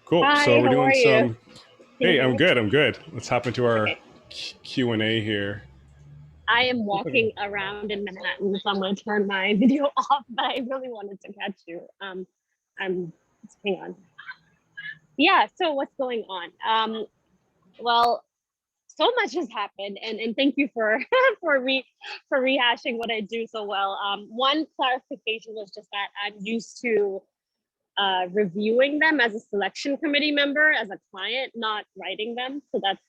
Cool. So Hi, we're how doing are you? some. Can you Hey, hear I'm me? good. I'm good. Let's hop into our Okay. Q&A here. I am Okay. walking around in Manhattan, so I'm going to turn my video off, but I really wanted to catch you. I'm, hang on. Yeah, so what's going on? Well, so much has happened, and thank you for for rehashing what I do so well. One clarification was just that I'm used to reviewing them as a selection committee member, as a client, not writing them. So that's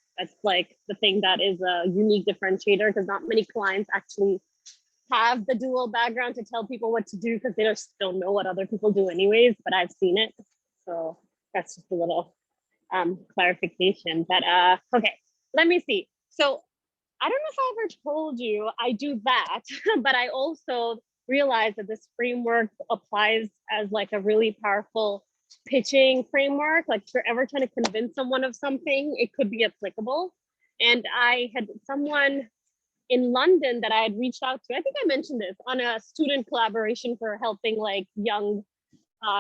like the thing that is a unique differentiator, because not many clients actually have the dual background to tell people what to do, because they just don't know what other people do anyways, but I've seen it. So that's just a little clarification. But okay, let me see. So I don't know if I ever told you I do that, but I also realized that this framework applies as like a really powerful pitching framework. Like if you're ever trying to convince someone of something, it could be applicable. And I had someone in London that I had reached out to. I think I mentioned this on a student collaboration for helping like young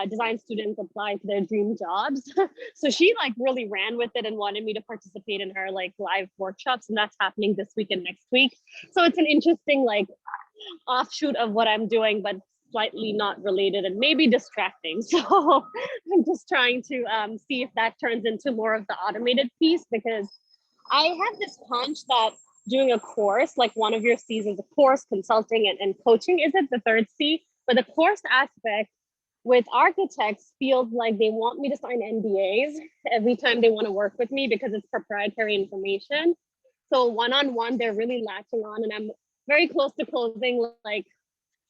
design students apply to their dream jobs. So she like really ran with it and wanted me to participate in her like live workshops, and that's happening this week and next week. So it's an interesting like offshoot of what I'm doing, but slightly not related and maybe distracting. So I'm just trying to see if that turns into more of the automated piece, because I have this hunch that doing a course, like one of your C's is a course, consulting, and coaching is it the third C? But the course aspect with architects feels like they want me to sign NDAs every time they want to work with me because it's proprietary information. So one-on-one, they're really latching on, and I'm very close to closing like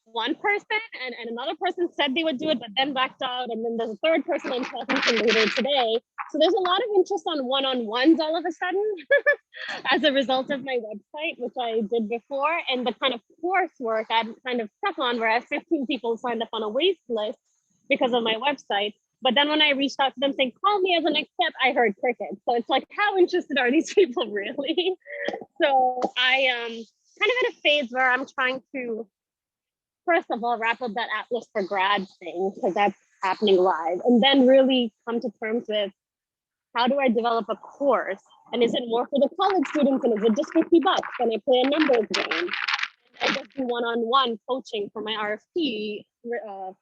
one person, and another person said they would do it, but then backed out. And then there's a third person I'm talking to later today. So there's a lot of interest on one-on-ones all of a sudden as a result of my website, which I did before, and the kind of coursework I'm kind of stuck on, where I have 15 people signed up on a wait list because of my website. But then when I reached out to them saying, call me as a next step, I heard crickets. So it's like, how interested are these people really? So I kind of in a phase where I'm trying to, first of all, wrap up that Atlas for Grads thing, because that's happening live, and then really come to terms with how do I develop a course? And is it more for the college students, and is it just $50? Can I play a numbers game? I just do one-on-one coaching for my RFP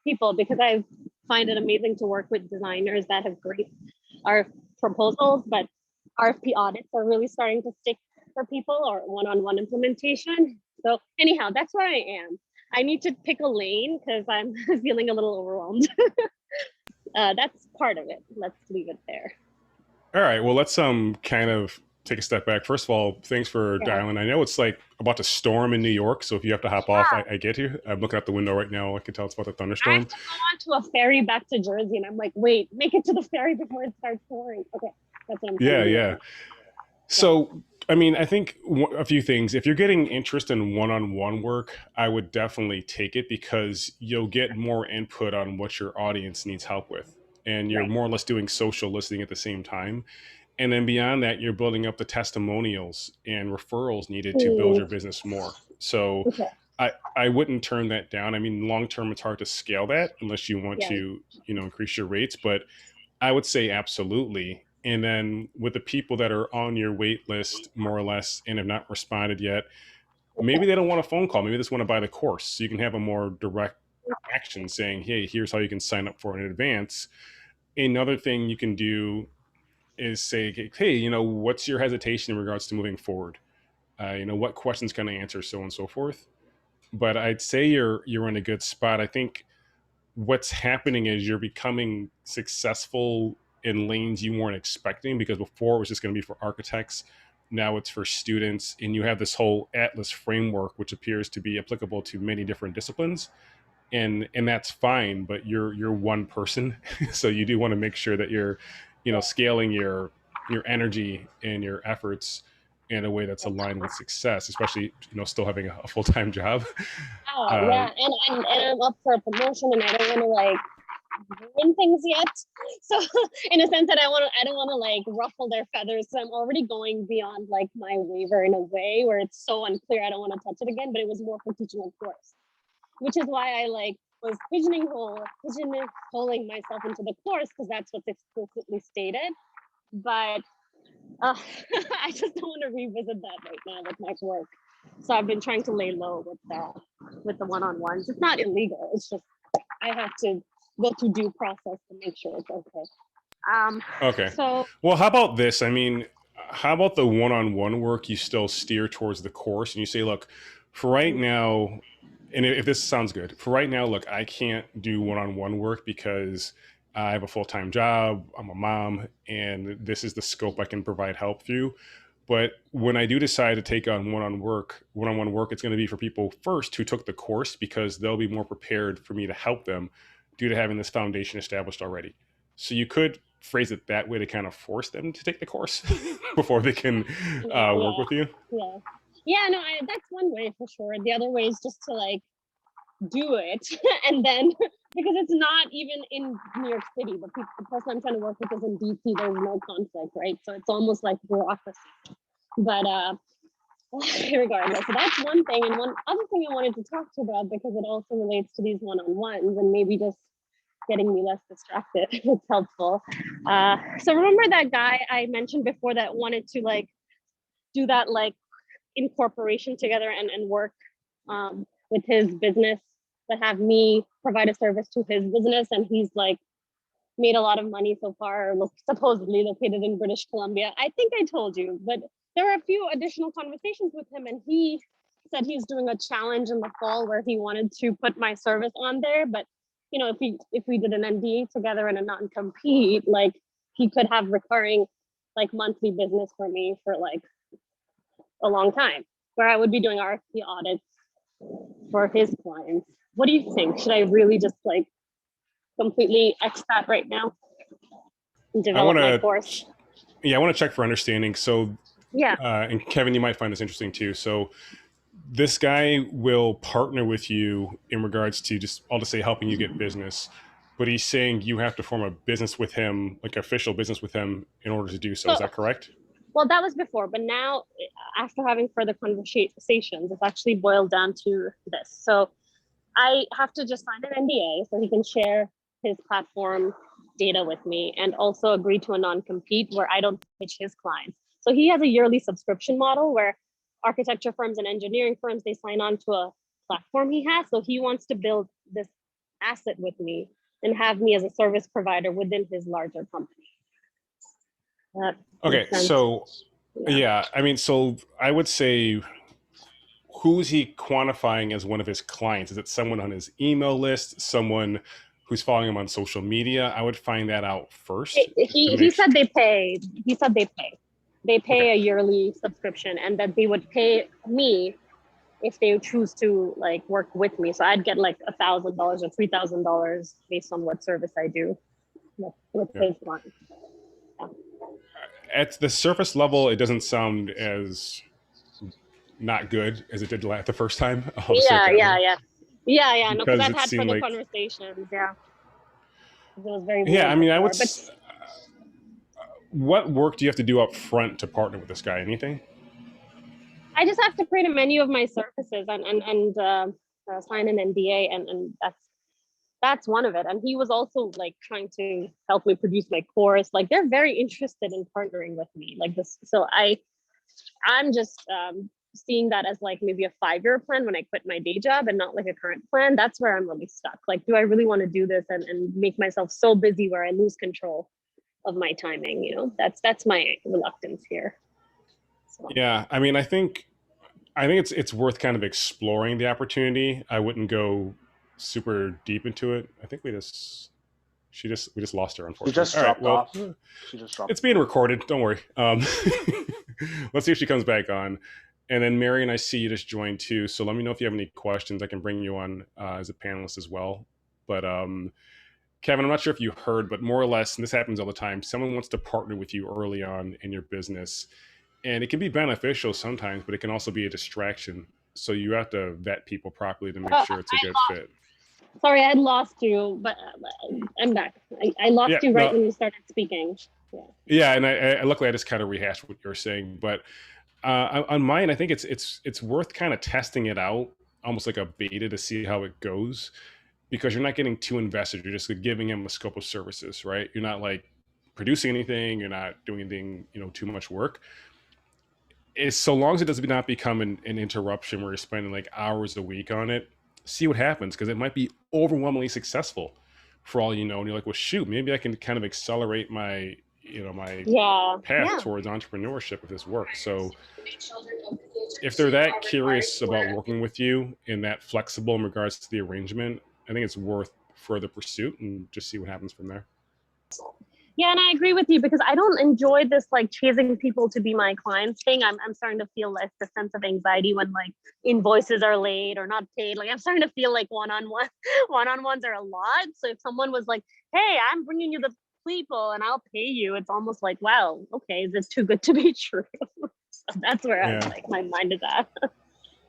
people, because I find it amazing to work with designers that have great RF proposals, but RFP audits are really starting to stick for people, or one-on-one implementation. So anyhow, that's where I am. I need to pick a lane because I'm feeling a little overwhelmed. That's part of it. Let's leave it there. All right. Well, let's kind of take a step back. First of all, thanks for Yeah. dialing. I know it's like about to storm in New York, so if you have to hop off, I get you. I'm looking out the window right now. I can tell it's about to I have thunderstorm. to go on to a ferry back to Jersey, and I'm like, wait, make it to the ferry before it starts pouring. Okay, that's what I'm trying to Yeah, do right yeah. now. Yeah. So, I mean, I think a few things. If you're getting interest in one-on-one work, I would definitely take it because you'll get more input on what your audience needs help with. And you're Right. more or less doing social listening at the same time. And then beyond that, you're building up the testimonials and referrals needed to build Hmm. your business more. So Okay. I wouldn't turn that down. I mean, long term, it's hard to scale that unless you want Yeah. to, increase your rates. But I would say absolutely. And then with the people that are on your wait list, more or less, and have not responded yet, maybe Okay. they don't want a phone call. Maybe they just want to buy the course. So you can have a more direct action saying, hey, here's how you can sign up for it in advance. Another thing you can do is say, hey, what's your hesitation in regards to moving forward? What questions can I answer, so on and so forth. But I'd say you're in a good spot. I think what's happening is you're becoming successful in lanes you weren't expecting, because before it was just going to be for architects. Now it's for students, and you have this whole Atlas framework, which appears to be applicable to many different disciplines, and that's fine. But you're one person, so you do want to make sure that you're, scaling your energy and your efforts in a way that's aligned with success, especially still having a full-time job. uh, Yeah, and I'm up for a promotion, and I don't want to like ruin things yet. So in a sense that I don't want to like ruffle their feathers. So I'm already going beyond like my waiver in a way where it's so unclear I don't want to touch it again. But it was more for teaching a course, which is why I like was pigeonholing myself into the course because that's what's explicitly stated. But I just don't want to revisit that right now with my work. So I've been trying to lay low with the one-on-ones. It's not illegal. It's just I have to go through due process to make sure it's okay. Okay. So Well, how about this? I mean, how about the one-on-one work? You still steer towards the course, and you say, "Look, for right now." And if this sounds good, for right now, look, I can't do one-on-one work because I have a full-time job, I'm a mom, and this is the scope I can provide help through. But when I do decide to take on one-on-one work, it's going to be for people first who took the course because they'll be more prepared for me to help them due to having this foundation established already. So you could phrase it that way to kind of force them to take the course before they can yeah, work with you. yeah, yeah. No, that's one way for sure. The other way is just to like do it and then because it's not even in New York City, the person I'm trying to work with is in DC. There's no conflict, right? So it's almost like bureaucracy. But regardless, so that's one thing. And one other thing I wanted to talk to you about because it also relates to these one-on-ones and maybe just getting me less distracted. It's helpful. So remember that guy I mentioned before that wanted to like do that like incorporation together and work with his business, but have me provide a service to his business, and he's like made a lot of money so far, supposedly located in British Columbia. I think I told you, but there were a few additional conversations with him, and he said he's doing a challenge in the fall where he wanted to put my service on there. But you know, if we did an NDA together and a non-compete, like he could have recurring like monthly business for me for like a long time, where I would be doing RFP audits for his clients. What do you think? Should I really just like completely X that right now and I want develop my to, course? yeah, I want to check for understanding. So, Yeah. and Kevin, you might find this interesting too. So, this guy will partner with you in regards to just, I'll just say, helping you get business. But he's saying you have to form a business with him, like official business with him, in order to do so. Is So, that correct? well, that was before, but now after having further conversations, it's actually boiled down to this. So I have to just sign an NDA so he can share his platform data with me and also agree to a non-compete where I don't pitch his clients. So he has a yearly subscription model where architecture firms and engineering firms, they sign on to a platform he has. So he wants to build this asset with me and have me as a service provider within his larger company. That Okay, makes sense. so Yeah. yeah, I mean, so I would say, who's he quantifying as one of his clients? Is it someone on his email list, someone who's following him on social media? I would find that out first to He make sure. said they pay. He said they pay. They Okay. pay a yearly subscription, and that they would pay me if they choose to like work with me. So I'd get like $1,000 or $3,000 based on what service I do with Yeah. his clients. Yeah. At the surface level, it doesn't sound as not good as it did the first time. I'll just say it Yeah, that yeah, way. yeah, yeah, yeah. No, because Because I've it had seemed further like, conversations. Yeah, it was very yeah, I weird mean, before. But what work do you have to do up front to partner with this guy? Anything? I just have to create a menu of my services and sign an NDA, and that's one of it. And he was also like trying to help me produce my course. Like they're very interested in partnering with me, like this. So I'm just seeing that as like maybe a 5-year plan when I quit my day job and not like a current plan. That's where I'm really stuck. Like, do I really want to do this and make myself so busy where I lose control of my timing? You know, that's my reluctance here. So Yeah, I mean, I think it's worth kind of exploring the opportunity. I wouldn't go super deep into it. I think we just lost her, She unfortunately. just All right, dropped well, off. She just dropped. it's being recorded. Don't worry. Let's see if she comes back on. And then Marion, I see you just joined too. So let me know if you have any questions. I can bring you on as a panelist as well. But Kevin, I'm not sure if you heard, but more or less, and this happens all the time, someone wants to partner with you early on in your business. And it can be beneficial sometimes, but it can also be a distraction. So you have to vet people properly to make sure it's a good fit. sorry, I had lost you, but I'm back. I lost Yeah, you right no, when you started speaking. Yeah. yeah, and luckily I just kind of rehashed what you were saying, but on mine, I think it's worth kind of testing it out, almost like a beta to see how it goes. because you're not getting too invested. You're just giving them a scope of services, right? You're not like producing anything. You're not doing anything, too much work. Is so long as it does not become an interruption where you're spending like hours a week on it, see what happens, because it might be overwhelmingly successful for all you know. And you're like, well, shoot, maybe I can kind of accelerate my Yeah. path Yeah. towards entrepreneurship if this works. So if they're that curious about working with you and that flexible in regards to the arrangement, I think it's worth further pursuit and just see what happens from there. Yeah, and I agree with you because I don't enjoy this like chasing people to be my clients thing. I'm starting to feel less the sense of anxiety when like invoices are late or not paid. Like I'm starting to feel like one-on-one one-on-ones are a lot. So if someone was like, "Hey, I'm bringing you the people and I'll pay you," it's almost like, "Wow, okay, is this too good to be true?" So that's where I'm Yeah. like my mind is at.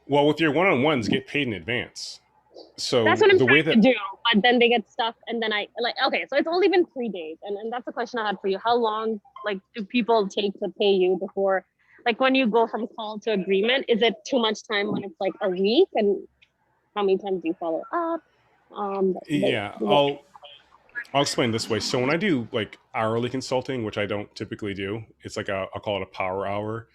Well, with your one-on-ones, get paid in advance. That's So what I'm the way trying to that do. But then they get stuck and then I like, okay, so it's only been 3 days. And that's the question I had for you. How long like do people take to pay you before, like when you go from call to agreement, is it too much time when it's like a week? And how many times do you follow up? yeah, I'll explain this way. So when I do like hourly consulting, which I don't typically do, it's like I'll call it a power hour.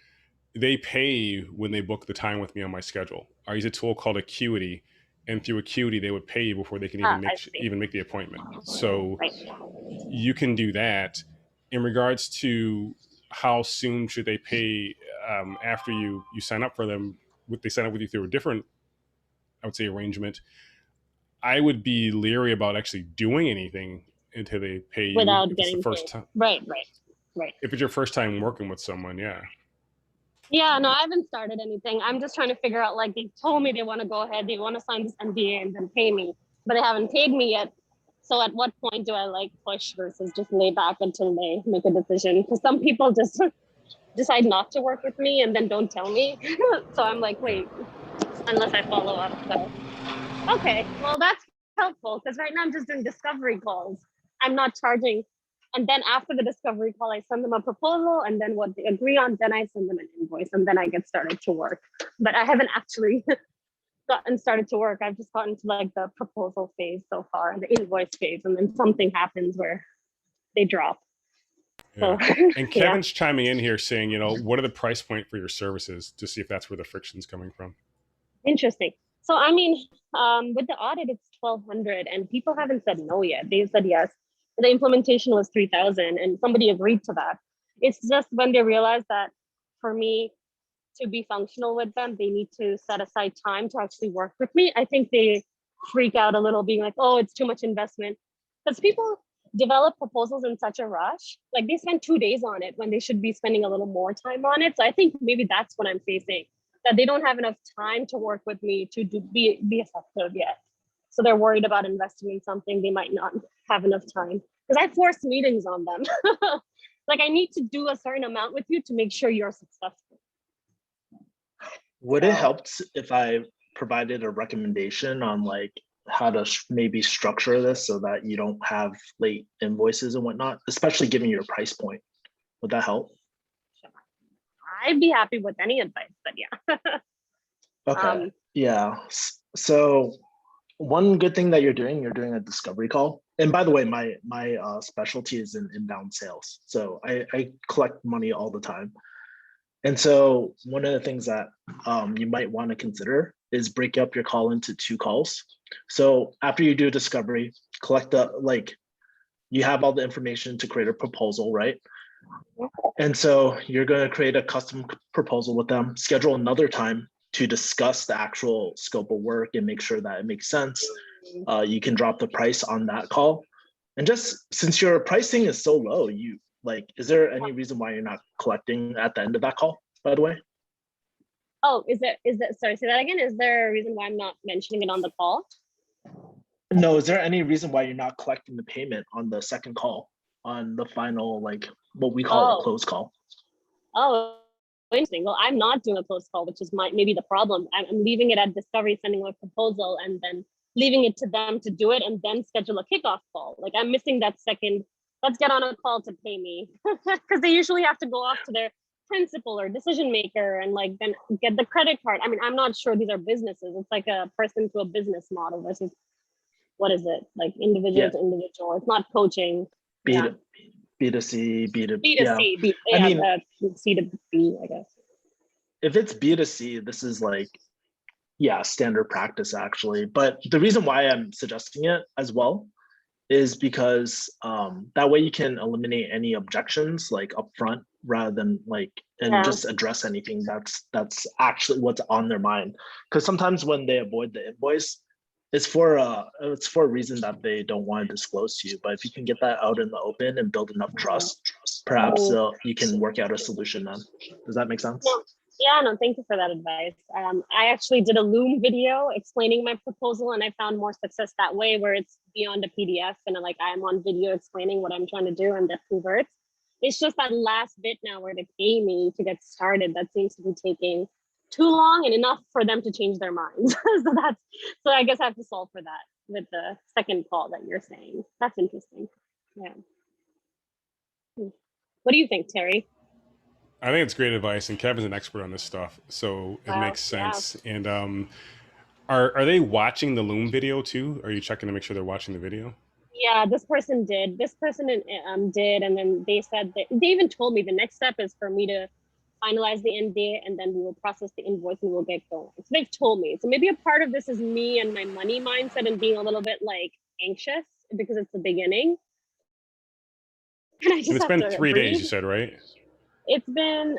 They pay when they book the time with me on my schedule. I use a tool called Acuity, and through Acuity, they would pay you before they can even I make see. even make the appointment. So Right. you can do that. In regards to how soon should they pay after you sign up for them, they sign up with you through a different, I would say, arrangement. I would be leery about actually doing anything until they pay you Without if it's the getting first paid. time. Right, right, right. If it's your first time working with someone, yeah. Yeah, no, I haven't started anything. I'm just trying to figure out like they told me they want to go ahead, they want to sign this NDA and then pay me, but they haven't paid me yet. So at what point do I like push versus just lay back until they make a decision? Because some people just decide not to work with me and then don't tell me. So I'm like, Yeah. wait, unless I follow up. So okay, well that's helpful because right now I'm just doing discovery calls. I'm not charging. And then after the discovery call, I send them a proposal and then what they agree on, then I send them an invoice and then I get started to work. But I haven't actually gotten started to work. I've just gotten to like the proposal phase so far, the invoice phase, and then something happens where they drop. Yeah. So And yeah, Kevin's chiming in here saying, what are the price point for your services to see if that's where the friction's coming from? interesting. So I mean, with the audit, it's 1,200, and people haven't said no yet. They said yes. The implementation was 3,000, and somebody agreed to that. It's just when they realize that for me to be functional with them, they need to set aside time to actually work with me. I think they freak out a little, being like, "Oh, it's too much investment," because people develop proposals in such a rush. Like they spend 2 days on it when they should be spending a little more time on it. So I think maybe that's what I'm facing, that they don't have enough time to work with me to be effective yet. So they're worried about investing in something they might not have enough time. Because I force meetings on them. Like I need to do a certain amount with you to make sure you're successful. Would it So help if I provided a recommendation on like how to maybe structure this so that you don't have late invoices and whatnot, especially given your price point? Would that help? I'd be happy with any advice, but yeah. Okay. Yeah. So one good thing that you're doing a discovery call. And by the way, my specialty is in inbound sales. So I collect money all the time. And so one of the things that you might want to consider is break up your call into 2 calls. So after you do discovery, collect the you have all the information to create a proposal, right? And so you're going to create a custom proposal with them, schedule another time to discuss the actual scope of work and make sure that it makes sense. You can drop the price on that call. And just since your pricing is so low, is there any reason why you're not collecting at the end of that call, by the way? Oh, sorry, say that again. Is there a reason why I'm not mentioning it on the call? No, is there any reason why you're not collecting the payment on the second call, on the final, what we call a Oh, close call? oh, interesting. Well, I'm not doing a close call, which is maybe the problem. I'm leaving it at discovery, sending a proposal, and then leaving it to them to do it, and then schedule a kickoff call. Like I'm missing that second. Let's get on a call to pay me, because they usually have to go off to their principal or decision maker and like then get the credit card. I mean, I'm not sure these are businesses. It's like a person to a business model versus what is it? Like individual to individual. It's not coaching. B to C, B to B. I mean, C to B, I guess. If it's B to C, this is like, standard practice actually. But the reason why I'm suggesting it as well is because that way you can eliminate any objections like upfront rather than like just address anything that's actually what's on their mind. Because sometimes when they avoid the invoice, it's for a reason that they don't want to disclose to you. But if you can get that out in the open and build enough trust, perhaps you can work out a solution then. Does that make sense? No, thank you for that advice. I actually did a Loom video explaining my proposal, and I found more success that way, where it's beyond a PDF and like I'm on video explaining what I'm trying to do, and that converts. It's just that last bit now where they pay me to get started that seems to be taking too long and enough for them to change their minds. So I guess I have to solve for that with the second call that you're saying. That's interesting. Yeah. What do you think, Terry? I think it's great advice, and Kevin's an expert on this stuff, so it makes sense. Yeah. And are they watching the Loom video too? Are you checking to make sure they're watching the video? Yeah, this person did. This person did, and then they said that they even told me the next step is for me to finalize the NDA, and then we will process the invoice and we'll get going. So they've told me. So maybe a part of this is me and my money mindset and being a little bit like anxious because it's the beginning. And it's been 3 days, you said, right? It's been,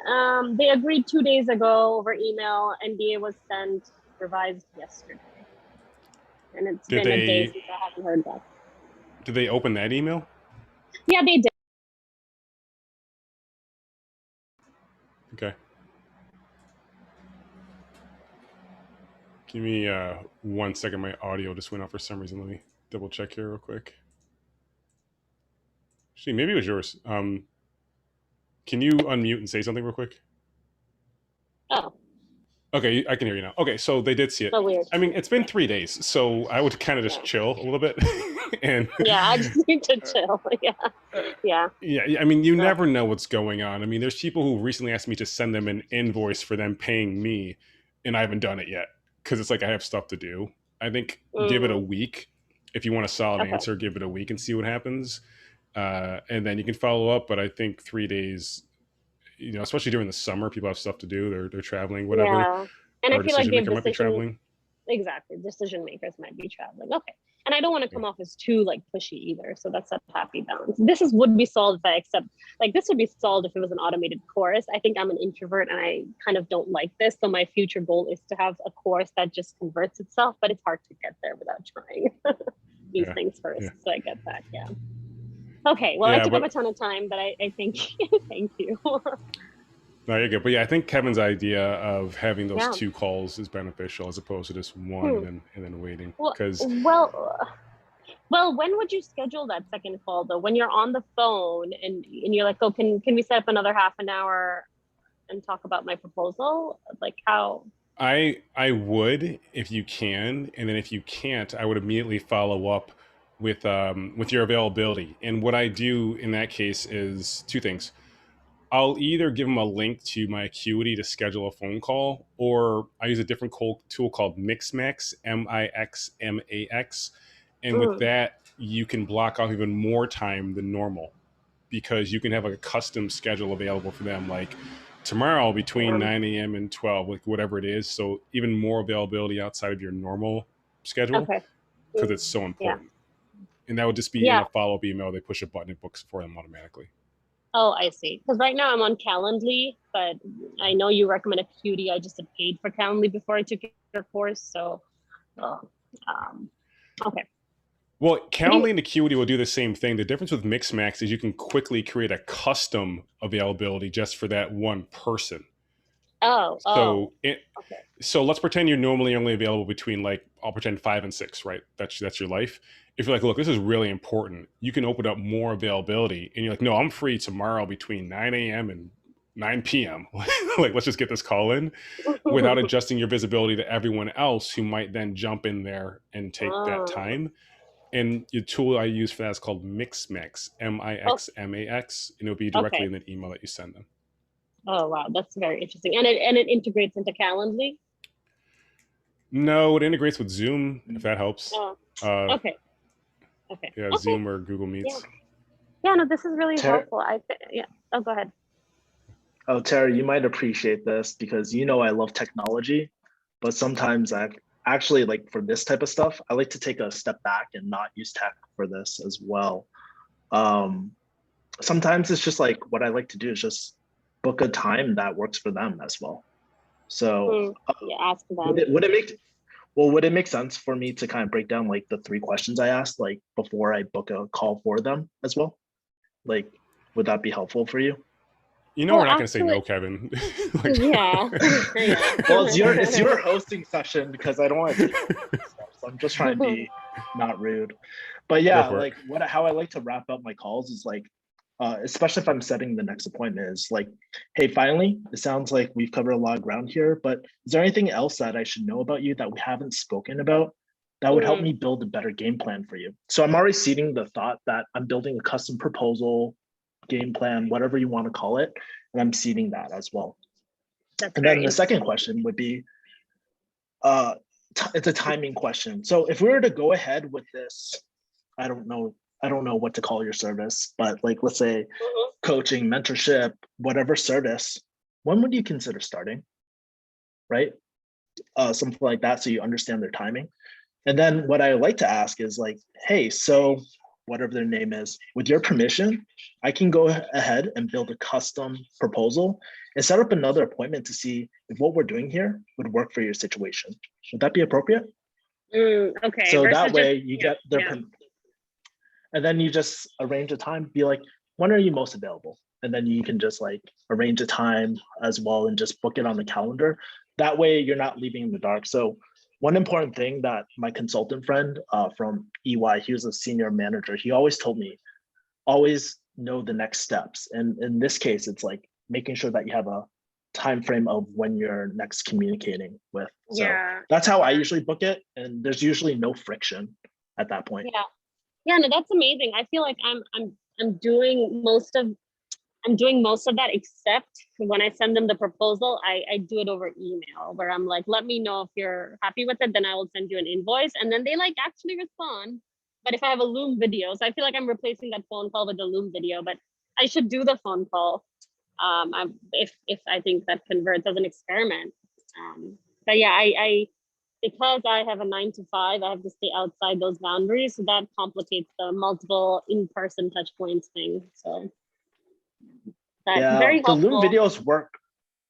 they agreed 2 days ago over email. NDA was sent, revised yesterday. And it's been a day since I haven't heard back. Did they open that email? Yeah, they did. Okay. Give me 1 second. My audio just went off for some reason. Let me double check here real quick. Actually, maybe it was yours. Can you unmute and say something real quick? Oh. Okay, I can hear you now. Okay, so they did see it. So weird. I mean, it's been 3 days, so I would kind of just chill a little bit. And I just need to chill. Yeah. I mean, you never know what's going on. I mean, there's people who recently asked me to send them an invoice for them paying me, and I haven't done it yet because it's like I have stuff to do. I think give it a week. If you want a solid answer, give it a week and see what happens. And then you can follow up. But I think 3 days, especially during the summer, people have stuff to do. They're traveling, whatever. Yeah. And I feel like might be traveling. Exactly. Decision makers might be traveling. Okay. And I don't want to come off as too like pushy either. So that's a happy balance. This would be solved if I accept, like this would be solved if it was an automated course. I think I'm an introvert and I kind of don't like this. So my future goal is to have a course that just converts itself, but it's hard to get there without trying these things first. Yeah. So I get that. Yeah. Okay. Well, I took up a ton of time, but I think, thank you. No, you're good. But yeah, I think Kevin's idea of having those 2 calls is beneficial as opposed to just one and then waiting. Well, when would you schedule that second call though? When you're on the phone and you're like, oh, can we set up another half an hour and talk about my proposal? Like how? I would if you can, and then if you can't, I would immediately follow up with your availability. And what I do in that case is 2 things. I'll either give them a link to my Acuity to schedule a phone call, or I use a different tool called Mixmax, Mixmax. And with that, you can block off even more time than normal because you can have like a custom schedule available for them, like tomorrow between 9 a.m. and 12, like whatever it is. So even more availability outside of your normal schedule because it's so important. And that would just be in a follow-up email. They push a button, it books for them automatically. Oh, I see. Because right now I'm on Calendly, but I know you recommend Acuity. I just had paid for Calendly before I took your course. So, okay. Well, Calendly and Acuity will do the same thing. The difference with Mixmax is you can quickly create a custom availability just for that one person. So let's pretend you're normally only available between I'll pretend 5 and 6, right? That's your life. If you're like, look, this is really important, you can open up more availability and you're like, no, I'm free tomorrow between 9 a.m. and 9 p.m. Let's just get this call in without adjusting your visibility to everyone else who might then jump in there and take that time. And the tool I use for that is called Mixmax, Mixmax, and it'll be directly in the email that you send them. Oh, wow. That's very interesting. And it integrates into Calendly? No, it integrates with Zoom, if that helps. Okay. Okay. Yeah, Okay. Zoom or Google Yeah. Meets. Yeah. No, this is really Ter- helpful. Yeah. Oh, go ahead. oh, Tara, you might appreciate this because you know I love technology, but sometimes I actually like for this type of stuff, I like to take a step back and not use tech for this as well. Um, Sometimes it's just like what I like to do is just book a time that works for them as well. So Yeah. Ask would them. it make well, would it make sense for me to kind of break down like the three questions I asked, like before I book a call for them as well? Like, would that be helpful for you? You know Well, we're not going to say actually, no, Kevin. Like, yeah. Yeah. Well, it's your hosting session because I don't want to take over stuff. So I'm just trying to be not rude. But go yeah, for it. like how I like to wrap up my calls is like, especially if I'm setting the next appointment, is like, hey, finally, it sounds like we've covered a lot of ground here, but is there anything else that I should know about you that we haven't spoken about that would help Mm, me build a better game plan for you? So I'm already seeding the thought that I'm building a custom proposal, game plan, whatever you want to call it, and I'm seeding that as well. that's And then very the second interesting. question would be, uh, it's a timing question. So if we were to go ahead with this, I don't know, I don't know what to call your service, but like let's say Mhm. coaching, mentorship, whatever service, when would you consider starting? Right? Something like that, so you understand their timing. And then what I like to ask is like, hey, so whatever their name is, with your permission, I can go ahead and build a custom proposal and set up another appointment to see if what we're doing here would work for your situation. Would that be appropriate? Okay. So that Versus just way you yeah, get their, yeah, and then you just arrange a time, be like, when are you most available? And then you can just like arrange a time as well and just book it on the calendar. That way you're not leaving in the dark. So one important thing that my consultant friend from EY, he was a senior manager, he always told me, always know the next steps. And in this case, it's like making sure that you have a time frame of when you're next communicating with. So yeah, that's how I usually book it. And there's usually no friction at that point. yeah. Yeah, no, that's amazing. I feel like I'm doing most of that, except when I send them the proposal, I do it over email where I'm like, let me know if you're happy with it, then I will send you an invoice. And then they like actually respond. But if I have a Loom video, so I feel like I'm replacing that phone call with the Loom video, but I should do the phone call. If I think that converts as an experiment. But yeah, I because I have a 9 to 5, I have to stay outside those boundaries. So that complicates the multiple in-person touch points thing. So that Yeah, very the Loom helpful. videos work.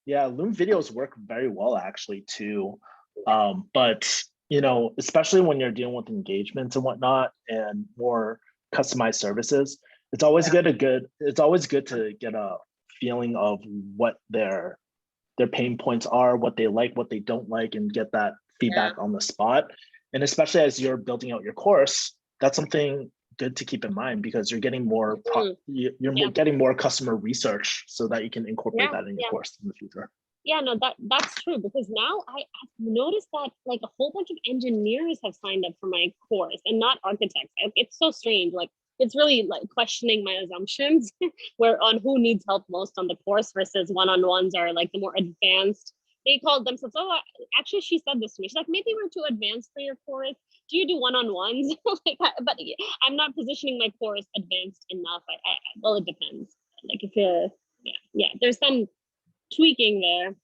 Yeah, Loom videos work very well actually too. But you know, especially when you're dealing with engagements and whatnot and more customized services, it's always good to get a feeling of what their pain points are, what they like, what they don't like, and get that Yeah. feedback on the spot. And especially as you're building out your course, that's something good to keep in mind because you're getting Yeah. getting more customer research so that you can incorporate Yeah. that in your Yeah. course in the future. Yeah, no, that's true because now I've noticed that like a whole bunch of engineers have signed up for my course and not architects. It's so strange. Like it's really like questioning my assumptions where on who needs help most on the course versus one-on-ones are like the more advanced. They called themselves, oh, actually, she said this to me. She's like, maybe we're too advanced for your course. Do you do one-on-ones? Like, but I'm not positioning my course advanced enough. Well, it depends. Like if you're, yeah, there's some tweaking there.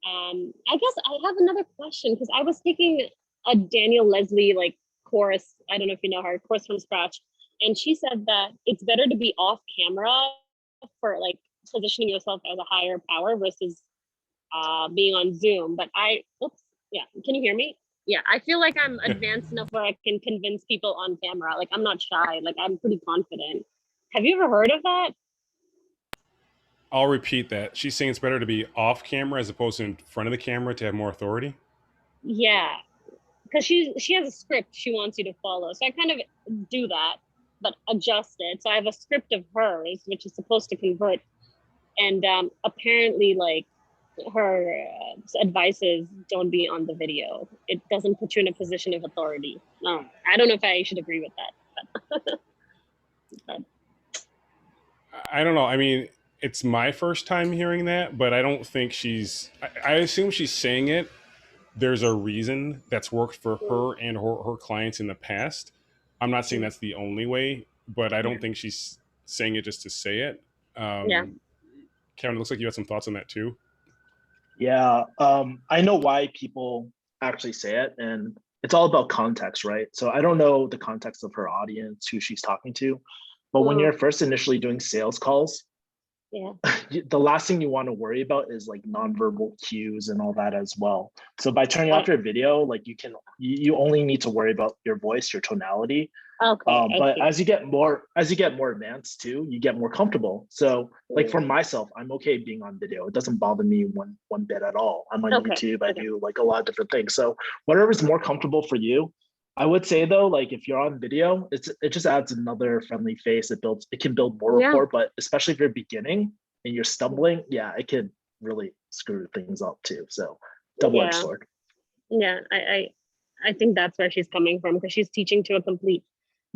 I guess I have another question because I was taking a Daniel Leslie like course. I don't know if you know her course from scratch, and she said that it's better to be off camera for like positioning yourself as a higher power versus being on Zoom. But oops, yeah, can you hear me? Yeah, I feel like I'm advanced enough where I can convince people on camera. Like I'm not shy. Like I'm pretty confident. Have you ever heard of that? I'll repeat that. She's saying it's better to be off camera as opposed to in front of the camera to have more authority. Yeah, because she has a script she wants you to follow. So I kind of do that, but adjust it. So I have a script of hers, which is supposed to convert, and apparently, like her advice is don't be on the video. It doesn't put you in a position of authority. No, I don't know if I should agree with that. But I don't know. I mean, it's my first time hearing that, but I don't think I assume she's saying it. There's a reason that's worked for her and her clients in the past. I'm not saying that's the only way, but I don't think she's saying it just to say it. Yeah. Karen, it looks like you had some thoughts on that too. Yeah, I know why people actually say it, and it's all about context, right? So I don't know the context of her audience, who she's talking to, but when you're first initially doing sales calls, Yeah. the last thing you want to worry about is like nonverbal cues and all that as well. So by turning off your video, like you only need to worry about your voice, your tonality. Okay. But as you get more advanced too, you get more comfortable. So like for myself, I'm okay being on video. It doesn't bother me one bit at all. I'm on YouTube. I do like a lot of different things. So whatever's more comfortable for you. I would say though, like if you're on video, it just adds another friendly face. It can build more rapport, but especially if you're beginning and you're stumbling, yeah, it can really screw things up too. So double-edged sword. Yeah, I think that's where she's coming from, because she's teaching to a complete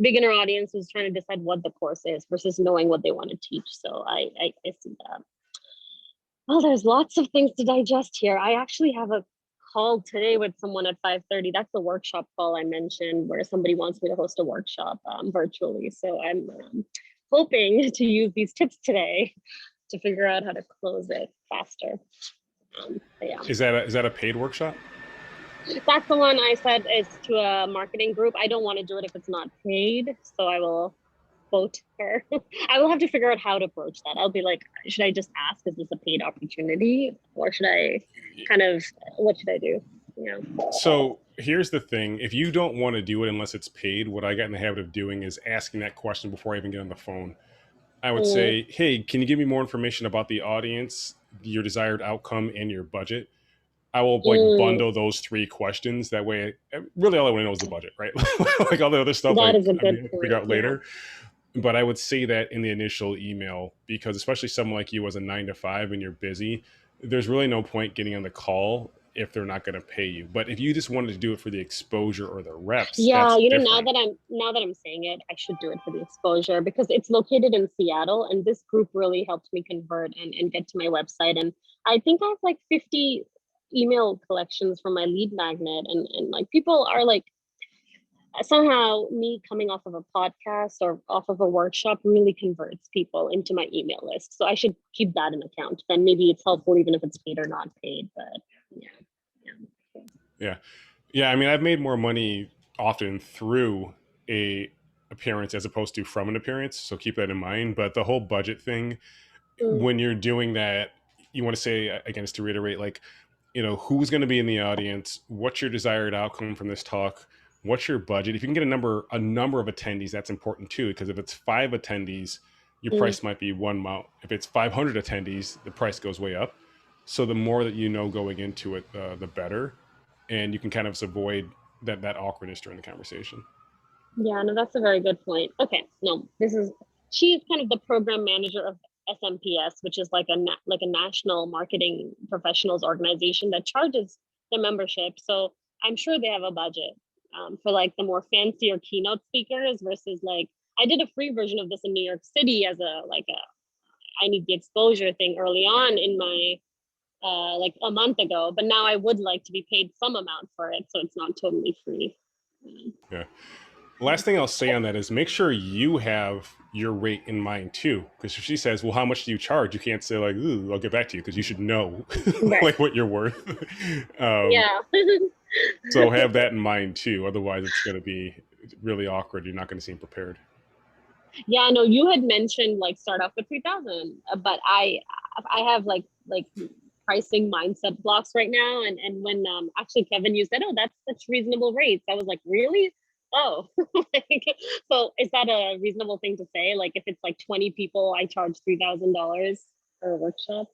beginner audience who's trying to decide what the course is versus knowing what they want to teach. So I see that. Well, there's lots of things to digest here. I actually have a call today with someone at 5:30. That's the workshop call I mentioned, where somebody wants me to host a workshop virtually. So I'm hoping to use these tips today to figure out how to close it faster. Yeah. Is that a paid workshop? That's the one I said is to a marketing group. I don't want to do it if it's not paid, so I will quote her. I will have to figure out how to approach that. I'll be like, should I just ask, is this a paid opportunity, or should I what should I do? Yeah. So here's the thing: if you don't want to do it unless it's paid, what I got in the habit of doing is asking that question before I even get on the phone. I would say, hey, can you give me more information about the audience, your desired outcome, and your budget? I will like bundle those 3 questions. That way, really all I want to know is the budget, right? Like all the other stuff, That like is a good point. figure out later. But I would say that in the initial email, because especially someone like you as a 9 to 5 and you're busy, there's really no point getting on the call if they're not going to pay you. But if you just wanted to do it for the exposure or the reps, yeah, you know, different. now that I'm saying it, I should do it for the exposure, because it's located in Seattle, and this group really helped me convert and get to my website. And I think I have like 50 email collections from my lead magnet, and like people are like, somehow me coming off of a podcast or off of a workshop really converts people into my email list. So I should keep that in account. Then maybe it's helpful even if it's paid or not paid. But yeah. I mean, I've made more money often through a appearance as opposed to from an appearance. So keep that in mind. But the whole budget thing, when you're doing that, you want to say, again, just to reiterate, like, you know, who's going to be in the audience, what's your desired outcome from this talk, what's your budget. If you can get a number of attendees, that's important too, because if it's 5 attendees, your price might be one amount. If it's 500 attendees, the price goes way up. So the more that you know going into it, the better, and you can kind of avoid that awkwardness during the conversation. Yeah, no, that's a very good point. Okay, no, she's kind of the program manager of SMPS, which is like a national marketing professionals organization that charges the membership. So I'm sure they have a budget for like the more fancier keynote speakers versus like, I did a free version of this in New York City as I need the exposure thing early on in my like a month ago, but now I would like to be paid some amount for it, so it's not totally free. Yeah. Last thing I'll say on that is make sure you have your rate in mind too. Because if she says, well, how much do you charge? You can't say like, ooh, I'll get back to you, because you should know like what you're worth. Yeah. So have that in mind too. Otherwise it's going to be really awkward. You're not going to seem prepared. Yeah, no, you had mentioned like start off with 3,000, but I have like pricing mindset blocks right now. And when actually Kevin, you said, oh, that's such reasonable rates, I was like, really? Oh, so is that a reasonable thing to say? Like if it's like 20 people, I charge $3,000 for a workshop?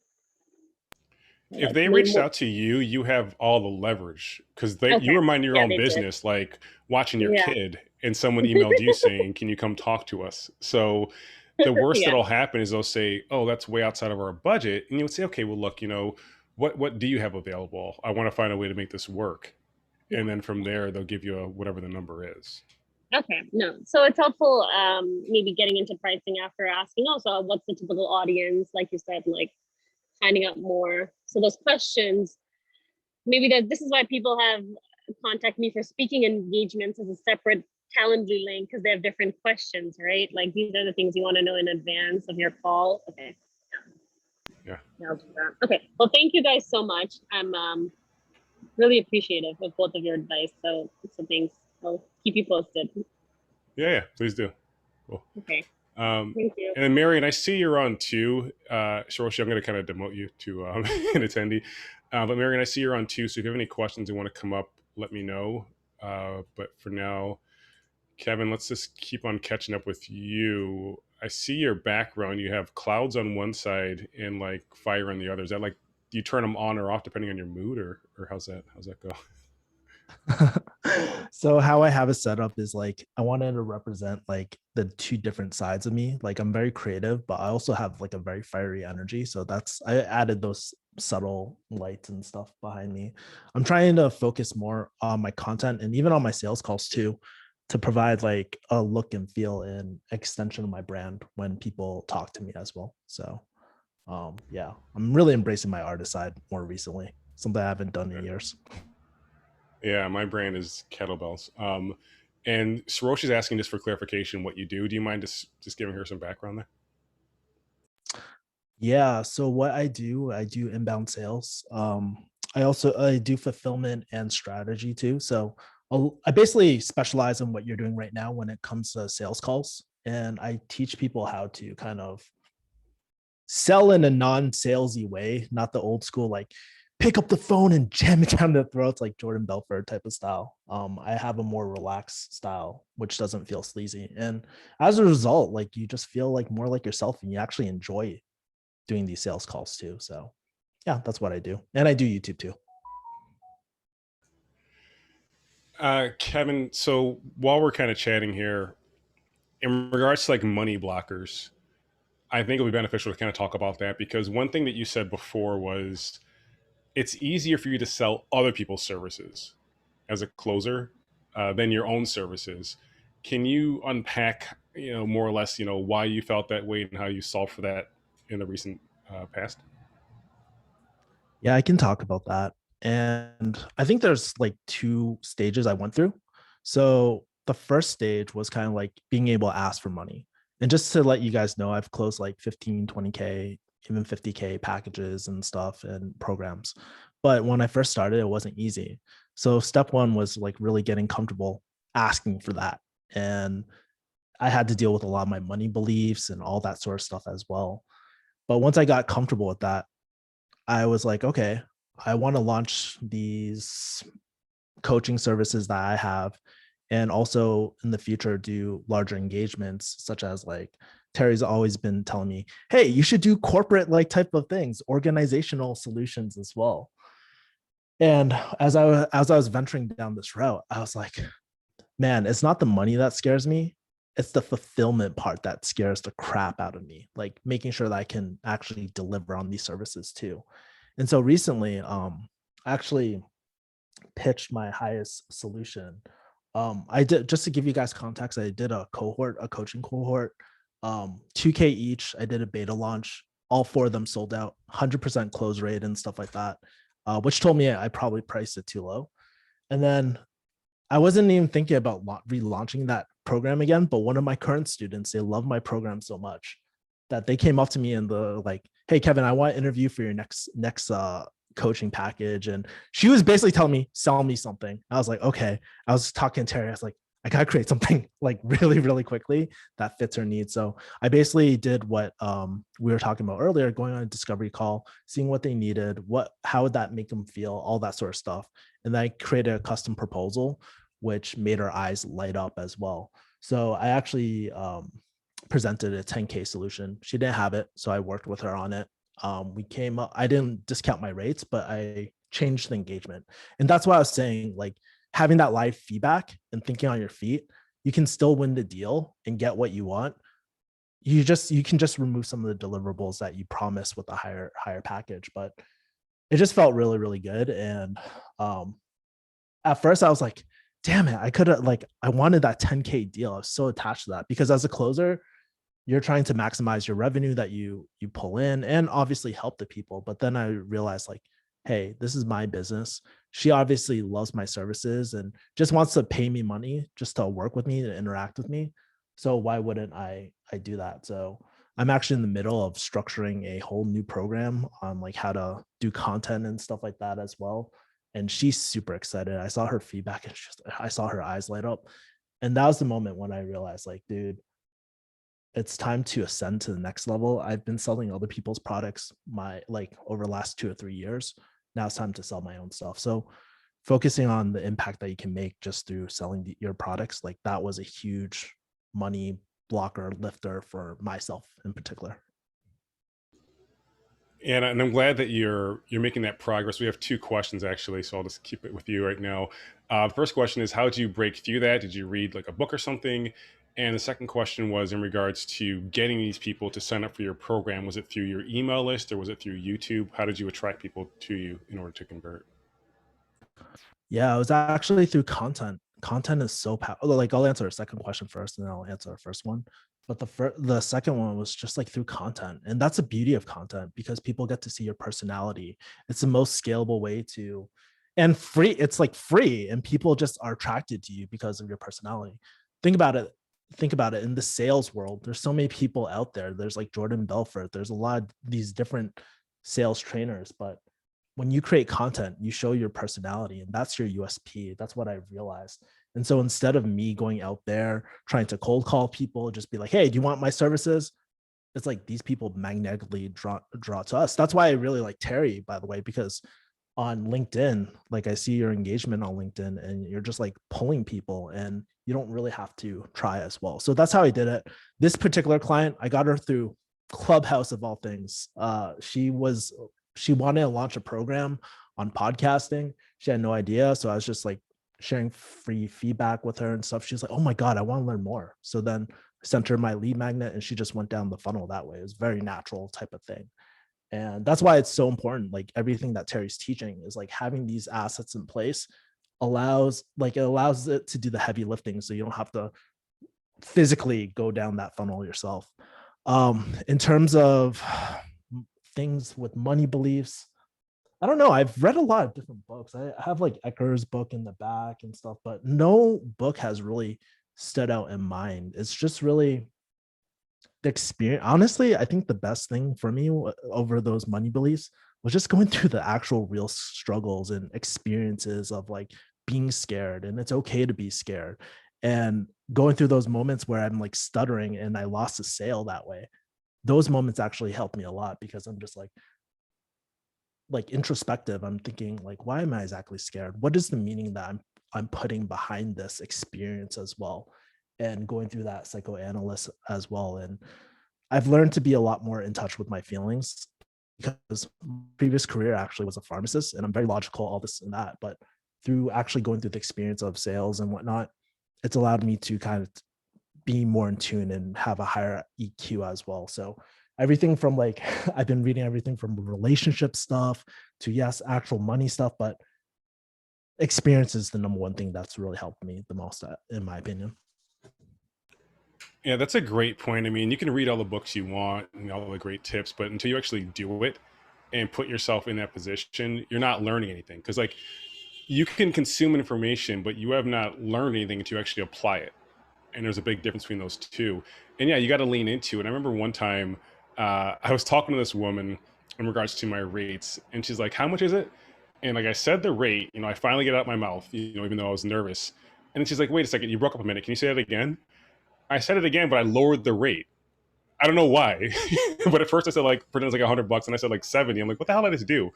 If they reached out to you, you have all the leverage, because you were minding your own business, like watching your kid, and someone emailed you saying, can you come talk to us? So the worst that'll happen is they'll say, oh, that's way outside of our budget. And you would say, okay, well, look, you know, what do you have available? I want to find a way to make this work. And then from there, they'll give you whatever the number is. Okay, no. So it's helpful maybe getting into pricing after asking, oh, so what's the typical audience? Like you said, like finding out more. So those questions, maybe this is why people have contact me for speaking engagements as a separate Calendly link because they have different questions, right? Like these are the things you want to know in advance of your call. Okay. Yeah. I'll do that. Okay. Well, thank you guys so much. I'm really appreciative of both of your advice. So thanks. I'll keep you posted. Yeah, please do. Cool. Okay. Um, Thank you. and then Marion, I see you're on too. Shiroshi, I'm going to kind of demote you to an attendee. But Marion, I see you're on too. So if you have any questions and want to come up, let me know. But for now, Kevin, let's just keep on catching up with you. I see your background. You have clouds on one side and like fire on the other. Is that like, do you turn them on or off depending on your mood, or how's that go? So how I have it set up is like I wanted to represent like the two different sides of me. Like I'm very creative, but I also have like a very fiery energy. So I added those subtle lights and stuff behind me. I'm trying to focus more on my content and even on my sales calls too, to provide like a look and feel and extension of my brand when people talk to me as well. So yeah, I'm really embracing my artist side more recently, something I haven't done in years. Yeah, my brand is kettlebells. And Saroshi's asking just for clarification what you do. Do you mind just giving her some background there? Yeah, so what I do inbound sales. I do fulfillment and strategy too. So I basically specialize in what you're doing right now when it comes to sales calls, and I teach people how to kind of sell in a non-salesy way, not the old school like pick up the phone and jam it down their throats like Jordan Belfort type of style. I have a more relaxed style, which doesn't feel sleazy. And as a result, like you just feel like more like yourself and you actually enjoy doing these sales calls too. So yeah, that's what I do. And I do YouTube too. Kevin, so while we're kind of chatting here, in regards to like money blockers, I think it would be beneficial to kind of talk about that, because one thing that you said before was it's easier for you to sell other people's services as a closer than your own services. Can you unpack, more or less, why you felt that way and how you solved for that in the recent past? Yeah, I can talk about that. And I think there's like two stages I went through. So the first stage was kind of like being able to ask for money. And just to let you guys know, I've closed like 15, 20K, even 50K packages and stuff and programs. But when I first started, it wasn't easy. So step one was like really getting comfortable asking for that. And I had to deal with a lot of my money beliefs and all that sort of stuff as well. But once I got comfortable with that, I was like, okay, I want to launch these coaching services that I have, and also in the future do larger engagements, such as like Terry's always been telling me, hey, you should do corporate like type of things, organizational solutions as well. And as I was venturing down this route, I was like, man, it's not the money that scares me. It's the fulfillment part that scares the crap out of me, like making sure that I can actually deliver on these services too. And so recently, I actually pitched my highest solution. I did, just to give you guys context, I did a coaching cohort, 2K each. I did a beta launch. All four of them sold out, 100% close rate and stuff like that, which told me I probably priced it too low. And then I wasn't even thinking about relaunching that program again, but one of my current students, they love my program so much that they came up to me and the like, hey, Kevin, I want to interview for your next coaching package. And she was basically telling me, sell me something. I was like, okay. I was talking to Terry. I was like, I got to create something like really, really quickly that fits her needs. So I basically did what we were talking about earlier, going on a discovery call, seeing what they needed, how would that make them feel, all that sort of stuff. And then I created a custom proposal, which made her eyes light up as well. So I actually presented a 10K solution. She didn't have it, so I worked with her on it. We came up, I didn't discount my rates, but I changed the engagement. And that's why I was saying, like, having that live feedback and thinking on your feet, you can still win the deal and get what you want. You can just remove some of the deliverables that you promised with a higher package. But it just felt really, really good. And at first I was like, damn it, I could have, like, I wanted that 10K deal. I was so attached to that because as a closer, you're trying to maximize your revenue that you pull in and obviously help the people. But then I realized, like, hey, this is my business. She obviously loves my services and just wants to pay me money just to work with me and interact with me. So why wouldn't I do that? So I'm actually in the middle of structuring a whole new program on like how to do content and stuff like that as well. And she's super excited. I saw her feedback and I saw her eyes light up. And that was the moment when I realized, like, dude, it's time to ascend to the next level. I've been selling other people's products over the last 2 or 3 years. Now it's time to sell my own stuff. So focusing on the impact that you can make just through selling your products, like that was a huge money blocker lifter for myself in particular. And I'm glad that you're making that progress. We have two questions actually, so I'll just keep it with you right now. The first question is, how did you break through that? Did you read like a book or something? And the second question was in regards to getting these people to sign up for your program. Was it through your email list or was it through YouTube? How did you attract people to you in order to convert? Yeah, it was actually through content. Content is so powerful. Like I'll answer a second question first, and then I'll answer the first one. But the second one was just like through content, and that's the beauty of content because people get to see your personality. It's the most scalable way to, and free. It's like free, and people just are attracted to you because of your personality. Think about it. Think about it in the sales world. There's so many people out there. There's like Jordan Belfort. There's a lot of these different sales trainers, but when you create content, you show your personality, and that's your USP. That's what I realized. And so instead of me going out there trying to cold call people, just be like, hey, do you want my services? It's like these people magnetically draw to us. That's why I really like Terry, by the way, because on LinkedIn, like I see your engagement on LinkedIn and you're just like pulling people and you don't really have to try as well. So that's how I did it. This particular client, I got her through Clubhouse of all things. She wanted to launch a program on podcasting. She had no idea. So I was just like sharing free feedback with her and stuff. She's like, oh my God, I want to learn more. So then I sent her my lead magnet and she just went down the funnel that way. It was very natural type of thing. And that's why it's so important. Like everything that Terry's teaching is like having these assets in place allows it to do the heavy lifting. So you don't have to physically go down that funnel yourself. In terms of things with money beliefs, I don't know. I've read a lot of different books. I have like Ecker's book in the back and stuff, but no book has really stood out in mind. It's just really the experience. Honestly, I think the best thing for me over those money beliefs was just going through the actual real struggles and experiences of like being scared, and it's okay to be scared, and going through those moments where I'm like stuttering and I lost a sale that way. Those moments actually helped me a lot because I'm just like introspective. I'm thinking like, why am I exactly scared? What is the meaning that I'm putting behind this experience as well? And going through that psychoanalyst as well. And I've learned to be a lot more in touch with my feelings because my previous career actually was a pharmacist and I'm very logical, all this and that. But through actually going through the experience of sales and whatnot, it's allowed me to kind of be more in tune and have a higher EQ as well. So everything from like, I've been reading everything from relationship stuff to yes, actual money stuff, but experience is the number one thing that's really helped me the most, in my opinion. Yeah, that's a great point. I mean, you can read all the books you want and all the great tips, but until you actually do it and put yourself in that position, you're not learning anything. Because like you can consume information, but you have not learned anything until you actually apply it. And there's a big difference between those two. And yeah, you got to lean into it. I remember one time I was talking to this woman in regards to my rates, and she's like, "How much is it?" And like I said the rate, I finally get it out my mouth, even though I was nervous. And then she's like, "Wait a second, you broke up a minute. Can you say that again?" I said it again, but I lowered the rate. I don't know why, but at first I said like pretend it's like $100, and I said like 70. I'm like, what the hell did I just do?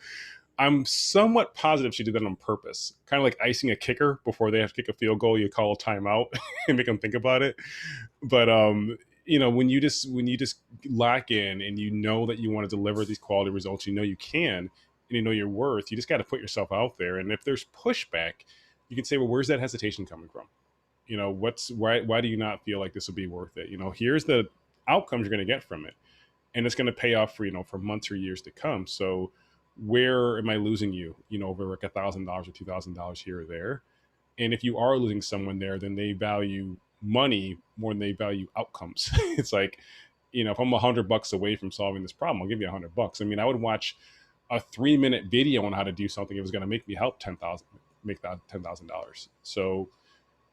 I'm somewhat positive she did that on purpose, kind of like icing a kicker before they have to kick a field goal. You call a timeout and make them think about it. But when you just lock in and you know that you want to deliver these quality results, you can, and you know your worth. You just got to put yourself out there. And if there's pushback, you can say, well, where's that hesitation coming from? Why do you not feel like this will be worth it? Here's the outcomes you're going to get from it, and it's going to pay off for months or years to come. So where am I losing you, over like $1,000 or $2,000 here or there? And if you are losing someone there, then they value money more than they value outcomes. It's like, if I'm $100 away from solving this problem, I'll give you $100. I mean, I would watch a 3-minute video on how to do something, it was going to make me help make that $10,000. So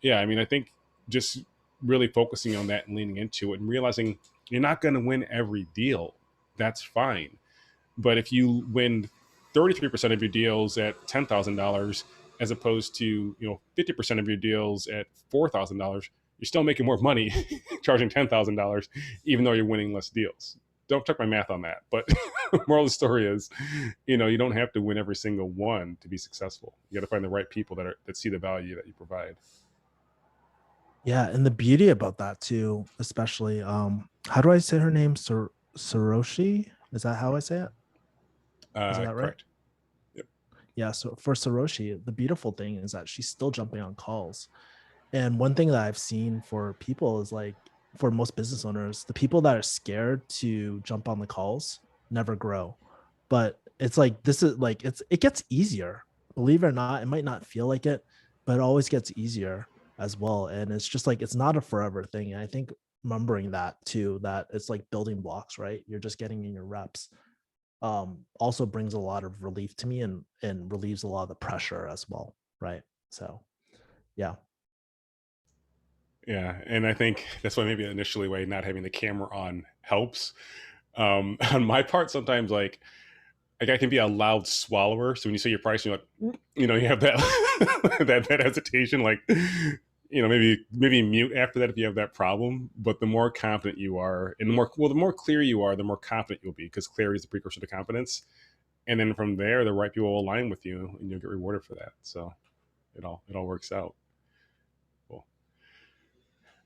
yeah, I mean, I think just really focusing on that and leaning into it and realizing you're not going to win every deal. That's fine. But if you win 33% of your deals at $10,000 as opposed to, 50% of your deals at $4,000, you're still making more money charging $10,000, even though you're winning less deals. Don't check my math on that. But moral of the story is, you don't have to win every single one to be successful. You got to find the right people that see the value that you provide. Yeah, and the beauty about that too, especially how do I say her name? Saroshi? Is that how I say it? Is that right? Correct. Yeah, so for Saroshi, the beautiful thing is that she's still jumping on calls. And one thing that I've seen for people is like, for most business owners, the people that are scared to jump on the calls never grow. But it's like, this is like, it gets easier. Believe it or not, it might not feel like it, but it always gets easier as well. And it's just like, it's not a forever thing. And I think remembering that too, that it's like building blocks, right? You're just getting in your reps. Also brings a lot of relief to me and relieves a lot of the pressure as well, right? So yeah. Yeah, and I think that's why maybe initially why not having the camera on helps. On my part, sometimes like I can be a loud swallower. So when you say your price, you're like, you have that that hesitation, like, maybe mute after that if you have that problem. But the more confident you are, and the more clear you are, the more confident you'll be, because clarity is the precursor to confidence. And then from there, the right people will align with you, and you'll get rewarded for that. So it all works out.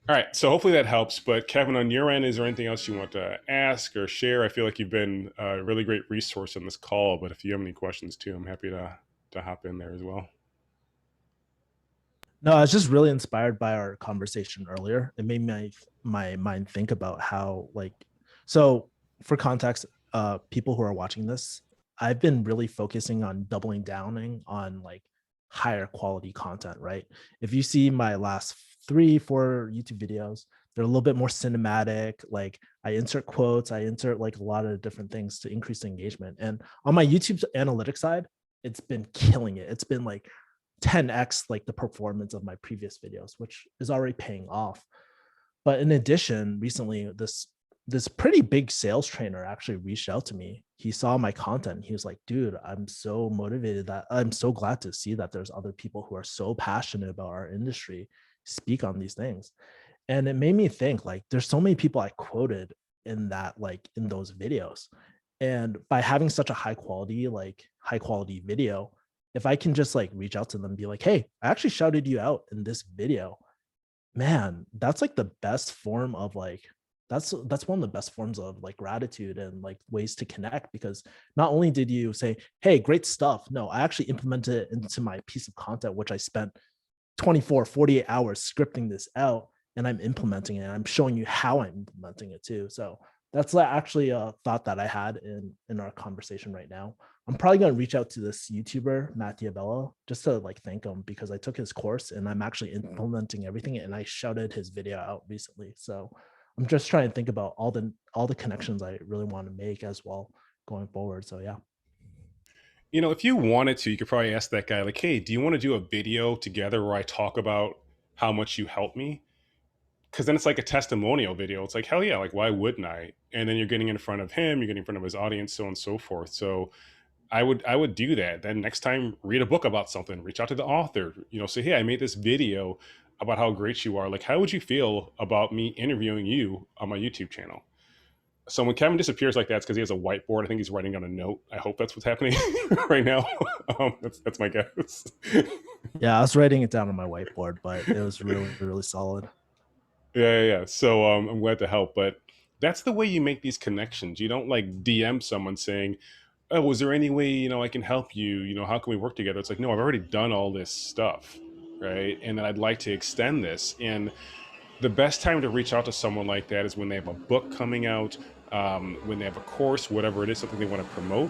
All right, so hopefully that helps. But Kevin, on your end, is there anything else you want to ask or share? I feel like you've been a really great resource on this call, but if you have any questions too, I'm happy to hop in there as well. No, I was just really inspired by our conversation earlier. It made my mind think about how, like, so for context, people who are watching this, I've been really focusing on doubling downing on like higher quality content, right? If you see my last 3-4 YouTube videos, they're a little bit more cinematic. Like I insert quotes, I insert like a lot of different things to increase the engagement. And on my YouTube analytics side, it's been killing it. It's been like 10x like the performance of my previous videos, which is already paying off. But in addition, recently this pretty big sales trainer actually reached out to me. He saw my content. He was like, dude, I'm so motivated, that I'm so glad to see that there's other people who are so passionate about our industry speak on these things. And it made me think, like, there's so many people I quoted in that, like in those videos. And by having such a high quality video, if I can just like reach out to them and be like, hey, I actually shouted you out in this video, man, that's like the best form of like, that's one of the best forms of like gratitude and like ways to connect, because not only did you say, hey, great stuff, no, I actually implemented it into my piece of content, which I spent 24, 48 hours scripting this out, and I'm implementing it. I'm showing you how I'm implementing it too. So that's actually a thought that I had in our conversation right now. I'm probably going to reach out to this YouTuber, Matt Diabella, just to like thank him, because I took his course and I'm actually implementing everything, and I shouted his video out recently. So I'm just trying to think about all the connections I really want to make as well going forward. So yeah. If you wanted to, you could probably ask that guy, like, hey, do you want to do a video together where I talk about how much you helped me? Because then it's like a testimonial video. It's like, hell yeah, like, why wouldn't I? And then you're getting in front of him, you're getting in front of his audience, so on and so forth. So I would do that. Then next time, read a book about something, reach out to the author, say, hey, I made this video about how great you are. Like, how would you feel about me interviewing you on my YouTube channel? So when Kevin disappears like that, it's because he has a whiteboard. I think he's writing on a note. I hope that's what's happening right now. That's my guess. Yeah, I was writing it down on my whiteboard, but it was really, really solid. Yeah. So I'm glad to help. But that's the way you make these connections. You don't like DM someone saying, oh, is there any way, I can help you? How can we work together? It's like, no, I've already done all this stuff, right? And then I'd like to extend this. And the best time to reach out to someone like that is when they have a book coming out, when they have a course, whatever it is, something they want to promote,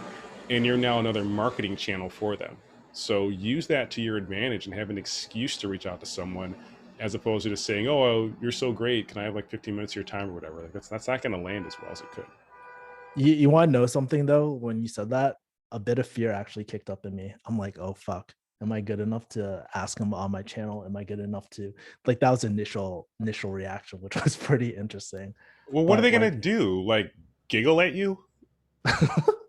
and you're now another marketing channel for them. So use that to your advantage and have an excuse to reach out to someone, as opposed to just saying, oh, you're so great, can I have like 15 minutes of your time or whatever? Like, that's not going to land as well as it could. You want to know something though? When you said that, a bit of fear actually kicked up in me. I'm like, oh fuck, am I good enough to ask him on my channel? Am I good enough to like that was initial reaction, which was pretty interesting. Well, what are But they gonna like do? Like giggle at you?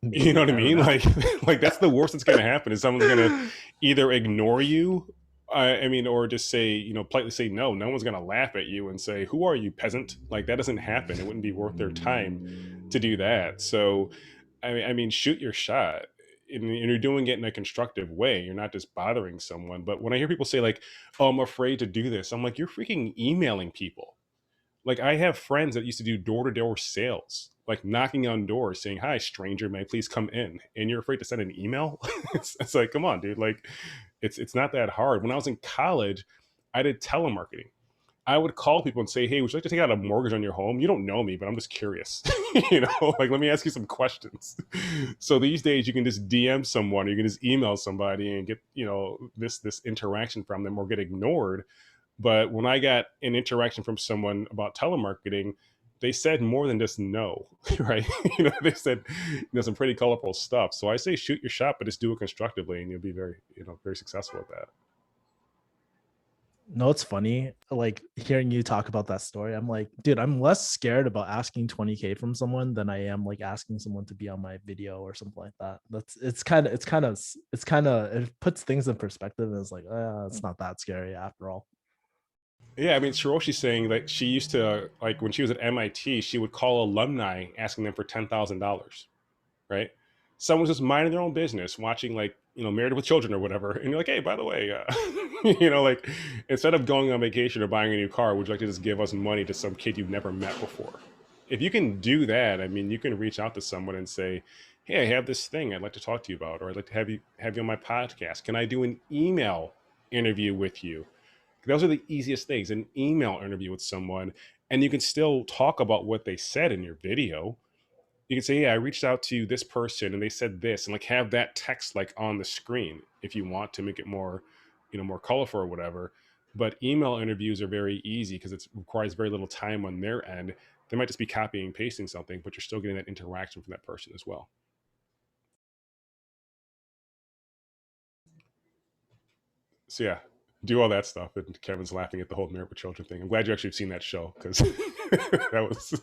You know maybe what I I don't mean? know. Like that's the worst that's gonna happen is someone's gonna either ignore you. I mean, or just say, politely say no. No one's gonna laugh at you and say, "Who are you, peasant?" Like that doesn't happen. It wouldn't be worth their time to do that. So, I mean, shoot your shot, and you're doing it in a constructive way. You're not just bothering someone. But when I hear people say like, "Oh, I'm afraid to do this," I'm like, "You're freaking emailing people." Like I have friends that used to do door-to-door sales, like knocking on doors saying, "Hi, stranger, may I please come in?" And you're afraid to send an email? It's like, come on, dude. Like it's not that hard. When I was in college, I did telemarketing. I would call people and say, "Hey, would you like to take out a mortgage on your home? You don't know me, but I'm just curious. Like let me ask you some questions." So these days you can just DM someone, or you can just email somebody and get, this interaction from them or get ignored. But when I got an interaction from someone about telemarketing, they said more than just no, right? They said, some pretty colorful stuff. So I say shoot your shot, but just do it constructively, and you'll be very, very successful at that. No, it's funny. Like hearing you talk about that story, I'm like, dude, I'm less scared about asking 20K from someone than I am like asking someone to be on my video or something like that. It puts things in perspective and it's like, it's not that scary after all. Yeah, I mean, Shiroshi's saying that she used to, like, when she was at MIT, she would call alumni asking them for $10,000, right? Someone's just minding their own business, watching, like, Married with Children or whatever, and you're like, "Hey, by the way, like, instead of going on vacation or buying a new car, would you like to just give us money to some kid you've never met before?" If you can do that, I mean, you can reach out to someone and say, "Hey, I have this thing I'd like to talk to you about, or I'd like to have you on my podcast. Can I do an email interview with you?" Those are the easiest things, an email interview with someone, and you can still talk about what they said in your video. You can say, "Yeah, I reached out to this person and they said this," and like have that text like on the screen if you want to make it more, more colorful or whatever. But email interviews are very easy because it requires very little time on their end. They might just be copying and pasting something, but you're still getting that interaction from that person as well. So yeah, do all that stuff. And Kevin's laughing at the whole Married with Children thing. I'm glad you actually have seen that show, because that was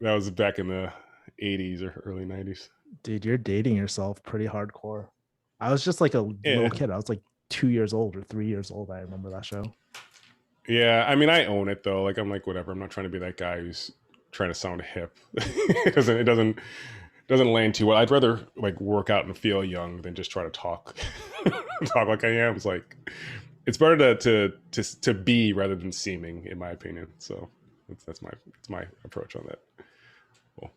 that was back in the 80s or early 90s. Dude, you're dating yourself pretty hardcore. I was just like a Yeah. little kid. I was like 2 years old or 3 years old. I remember that show. Yeah, I mean, I own it though. Like I'm like, whatever. I'm not trying to be that guy who's trying to sound hip. It doesn't land too well. I'd rather like work out and feel young than just try to talk talk like I am. It's like it's better to be rather than seeming, in my opinion. So that's my approach on that. Cool.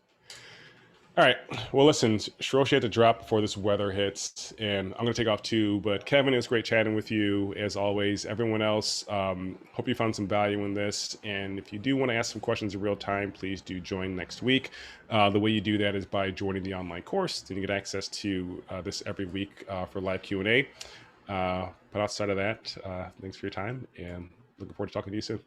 All right. Well, listen, Shiroshi had to drop before this weather hits, and I'm going to take off too. But Kevin, it was great chatting with you as always. Everyone else, hope you found some value in this. And if you do want to ask some questions in real time, please do join next week. The way you do that is by joining the online course. Then you get access to this every week for live Q&A. But outside of that, thanks for your time, and looking forward to talking to you soon.